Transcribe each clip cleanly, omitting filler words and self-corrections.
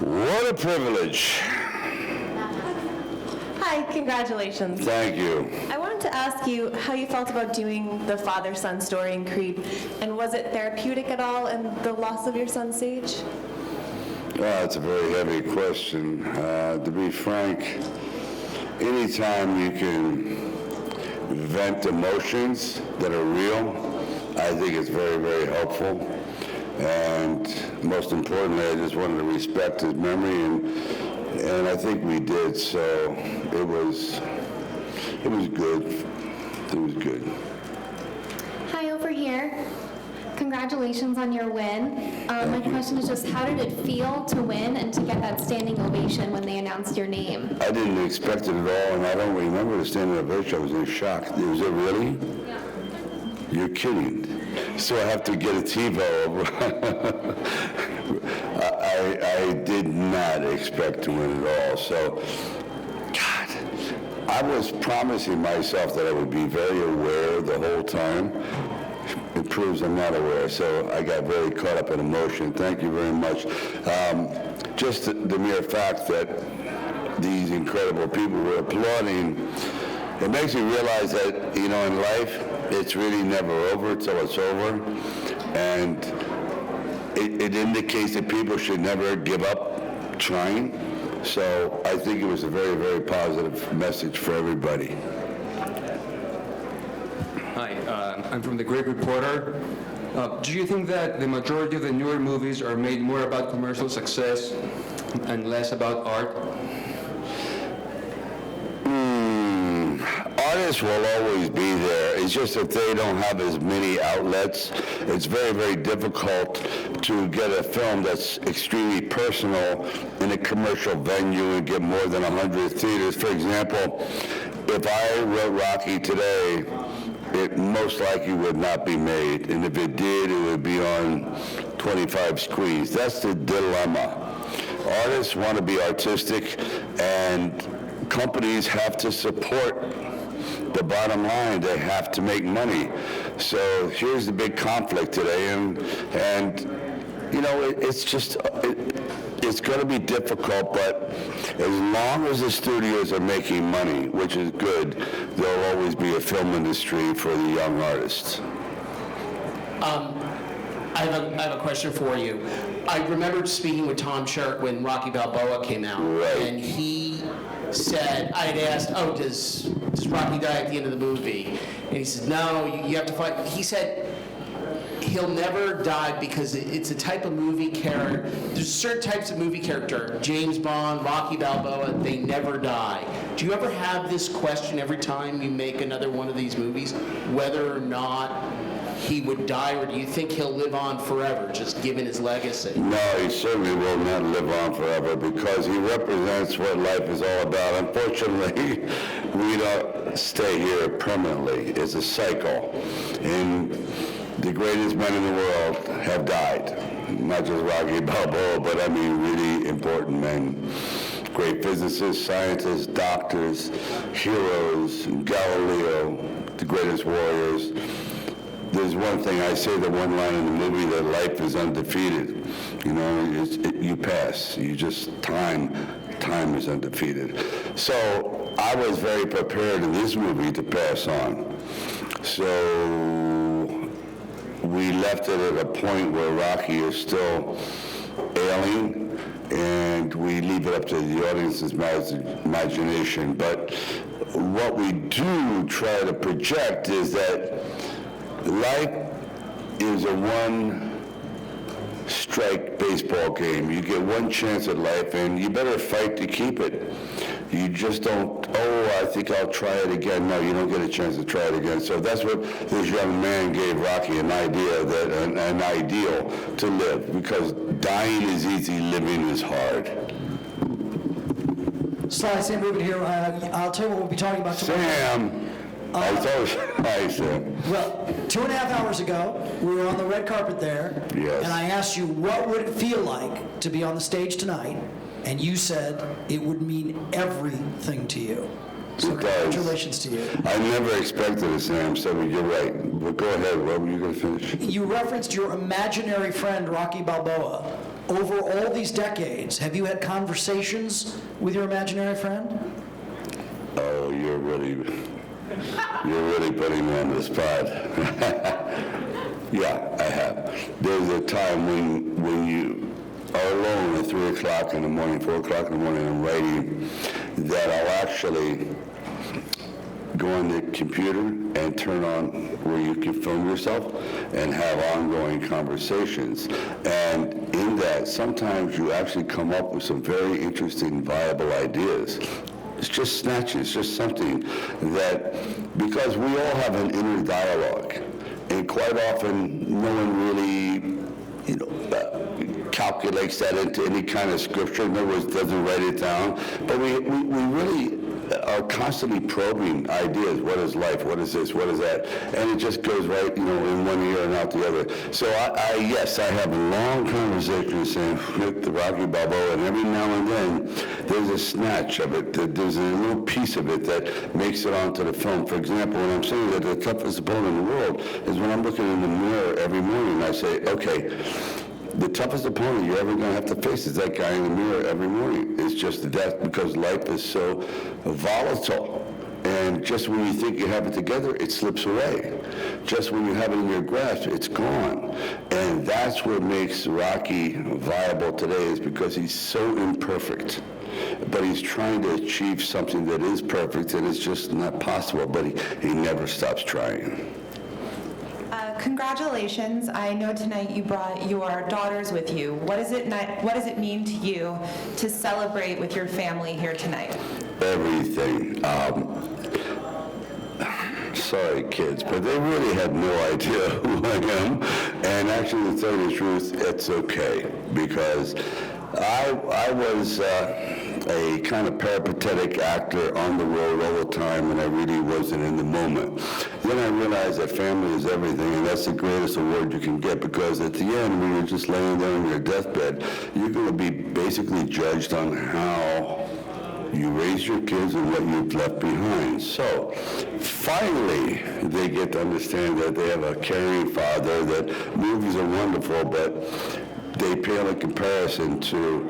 What a privilege. Hi, congratulations. Thank you. I wanted to ask you how you felt about doing the father-son story in Creed, and was it therapeutic at all in the loss of your son's age? That's a very heavy question. To be frank, anytime you can vent emotions that are real, I think it's very, very helpful. And most importantly, I just wanted to respect his memory, and I think we did. So it was good. It was good. Hi, over here. Congratulations on your win. My question is just, how did it feel to win and to get that standing ovation when they announced your name? I didn't expect it at all, and I don't remember the standing ovation. I was in shock. Was it really? Yeah. You're kidding. So I have to get a TiVo. I did not expect to win at all. So, God, I was promising myself that I would be very aware the whole time. It proves I'm not aware, so I got very caught up in emotion. Thank you very much. Just the mere fact that these incredible people were applauding, it makes me realize that, in life, it's really never over till it's over. And it indicates that people should never give up trying. So I think it was a very, very positive message for everybody. Hi, I'm from The Great Reporter. Do you think that the majority of the newer movies are made more about commercial success and less about art? Artists will always be there. It's just that they don't have as many outlets. It's very, very difficult to get a film that's extremely personal in a commercial venue and get more than 100 theaters. For example, if I wrote Rocky today, it most likely would not be made. And if it did, it would be on 25 screens. That's the dilemma. Artists want to be artistic, and companies have to support the bottom line. They have to make money. So here's the big conflict today, and it's just, it's going to be difficult, but as long as the studios are making money, which is good, there'll always be a film industry for the young artists. I have a question for you. I remember speaking with Tom Sherrick when Rocky Balboa came out, Right. and he said, I had asked, does Rocky die at the end of the movie? And he said, no, you have to fight. He said he'll never die because it's a type of movie character. There's certain types of movie character, James Bond, Rocky Balboa, they never die. Do you ever have this question every time you make another one of these movies, whether or not he would die, or do you think he'll live on forever, just given his legacy? No, he certainly will not live on forever because he represents what life is all about. Unfortunately, we don't stay here permanently. It's a cycle. And the greatest men in the world have died. Not just Rocky Balboa, but I mean really important men. Great physicists, scientists, doctors, heroes, Galileo, the greatest warriors. There's one thing, I say the one line in the movie that life is undefeated. You pass. You just, time is undefeated. So I was very prepared in this movie to pass on. So we left it at a point where Rocky is still ailing, and we leave it up to the audience's imagination. But what we do try to project is that life is a one-strike baseball game. You get one chance at life, and you better fight to keep it. You just don't, I think I'll try it again. No, you don't get a chance to try it again. So that's what this young man gave Rocky, an ideal to live, because dying is easy, living is hard. Sly, Sam Rubin here. I'll tell you what we'll be talking about tomorrow. Sam, hi, Sam. Well, 2.5 hours ago, we were on the red carpet there, Yes. and I asked you what would it feel like to be on the stage tonight, and you said it would mean everything to you. So It does. congratulations to you. I never expected it, Sam, so you're right. But go ahead, what were you going to finish? You referenced your imaginary friend, Rocky Balboa. over all these decades, have you had conversations with your imaginary friend? Oh, you're really putting me on the spot. Yeah, I have. There's a time when you are alone at 3 o'clock in the morning, 4 o'clock in the morning, I'm writing, that I'll actually go on the computer and turn on where you can film yourself and have ongoing conversations. And in that, sometimes you actually come up with some very interesting, viable ideas. It's just snatches, just something that, because we all have an inner dialogue, and quite often no one really, calculates that into any kind of scripture. In other words, doesn't write it down. But we really are constantly probing ideas. What is life? What is this? What is that? And it just goes right, in one ear and out the other. So yes, I have long conversations with the Rocky Balboa, and every now and then there's a snatch of it. There's a little piece of it that makes it onto the film. For example, when I'm saying that the toughest opponent in the world is when I'm looking in the mirror every morning, I say, okay, the toughest opponent you're ever going to have to face is that guy in the mirror every morning. It's just that, because life is so volatile. And just when you think you have it together, it slips away. Just when you have it in your grasp, it's gone. And that's what makes Rocky viable today, is because he's so imperfect. But he's trying to achieve something that is perfect, and it's just not possible, but he never stops trying. Congratulations. I know tonight you brought your daughters with you. What does it mean to you to celebrate with your family here tonight? Everything. Sorry, kids, but they really have no idea who I am. And actually, to tell you the truth, it's okay, because I was a kind of peripatetic actor on the road all the time, and I really wasn't in the moment. Then I realized that family is everything, and that's the greatest award you can get, because at the end, when you're just laying there on your deathbed, you're going to be basically judged on how you raise your kids and what you've left behind. So finally, they get to understand that they have a caring father, that movies are wonderful, but they pale in comparison to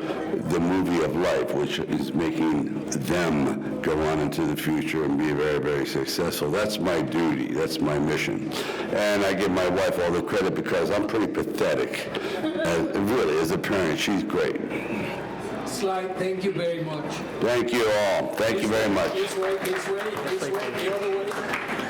the movie of life, which is making them go on into the future and be very, very successful. That's my duty. That's my mission. And I give my wife all the credit, because I'm pretty pathetic. Really, as a parent, she's great. Sly, thank you very much. Thank you all. Thank you very much. This way, the other way.